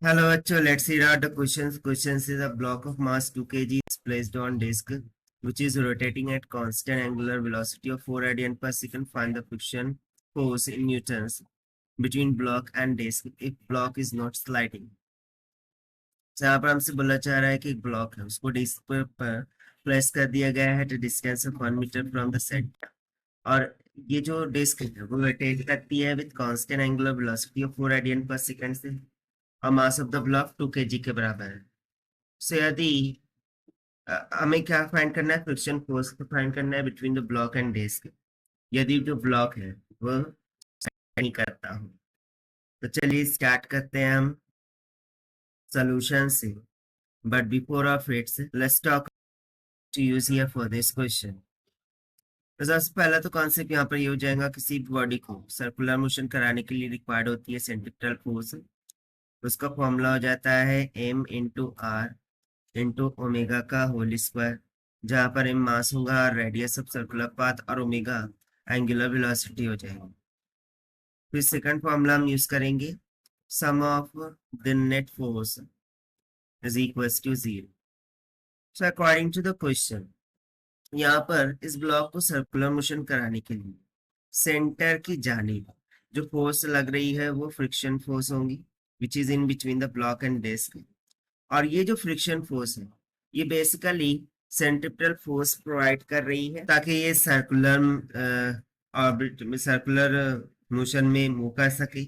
Hello, bachcho. Let's read out the questions. Questions is a block of mass 2 kg is placed on disk, which is rotating at constant angular velocity of 4 radian per second. Find the friction force in newtons between block and disk if block is not sliding. तो यहाँ पर हमसे बोला चाह रहा है कि एक ब्लॉक है, उसको डिस्क पर प्लेस कर दिया गया है at distance of 1 metre from the centre, और ये जो डिस्क है वो रोटेट करती है with constant angular velocity of 4 radian per second से, और mass of the block 2 kg के बराबर है। सो यदि हमें क्या फाइंड करना है, फ्रिक्शन फोर्स को फाइंड करना है between the block and disc, यदि जो ब्लॉक है वो नहीं करता हो। तो चलिए स्टार्ट करते हैं हम सॉल्यूशन से, but before of its let's talk to use here for this question। तो सबसे पहला तो कॉन्सेप्ट यहाँ पर ये हो जाएगा, किसी बॉडी को सर्कुलर मोशन कराने के लिए रिक्वायर्ड होती है सेंट्रिपेटल फोर्स। उसका फॉर्मूला हो जाता है m into r into omega का होल स्क्वायर, जहाँ पर m मास होगा, रेडियस ऑफ सर्कुलर पाथ, और ओमेगा एंगुलर वेलोसिटी हो जाएगी। फिर सेकंड फॉर्मूला हम यूज करेंगे, sum of the net force is equal to 0। So according to the question, यहाँ पर इस ब्लॉक को सर्कुलर मोशन कराने के लिए सेंटर की जानिब जो फोर्स लग रही है वो फ्रिक्शन फोर्स होगी, which is in between the block and disc. और ये जो फ्रिक्शन फोर्स है ये बेसिकली सेंट्रिपेटल फोर्स प्रोवाइड कर रही है ताकि ये सर्कुलर ऑर्बिट में सर्कुलर मोशन में मूव कर सके।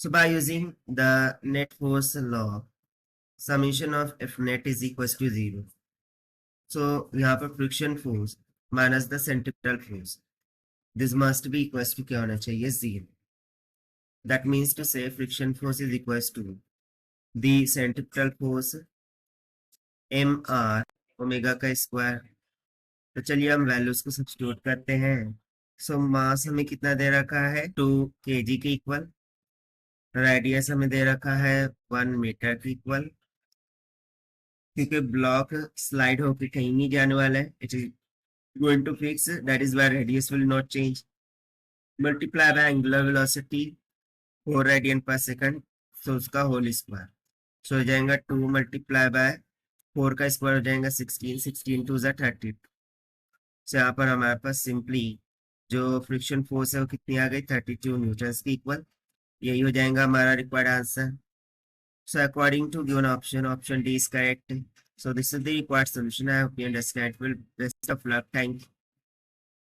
So by using the net force law, summation of f net is equal to 0। So यहाँ पर friction force minus the centripetal force, this must be equal to क्या होना चाहिए, 0। That means to say friction force is equal to the centripetal force m r omega का square. तो चलिए हम values को सब्स्टिट्यूट करते हैं। सो मास हमें कितना दे रखा है, 2 kg के इक्वल, रेडियस हमें दे रखा है 1 मीटर के इक्वल, क्योंकि ब्लॉक स्लाइड होकर कहीं नहीं जाने वाला है, it is going to fix, that is why radius will not change, multiply by angular velocity 4 radian per second, so उसका होल स्क्वायर। सो हो जाएगा 2 मल्टीप्लाई बाय 4 का स्क्वायर हो जाएगा 16, 16 टू 32। सो यहाँ पर हमारे पास सिंपली जो फ्रिक्शन फोर्स है वो कितनी आ गई, 32 न्यूटन के इक्वल। यही हो जाएगा हमारा required answer. So according to given option, option D is correct. So this is the required solution. I hope you understand. Well, best of luck. Thank you.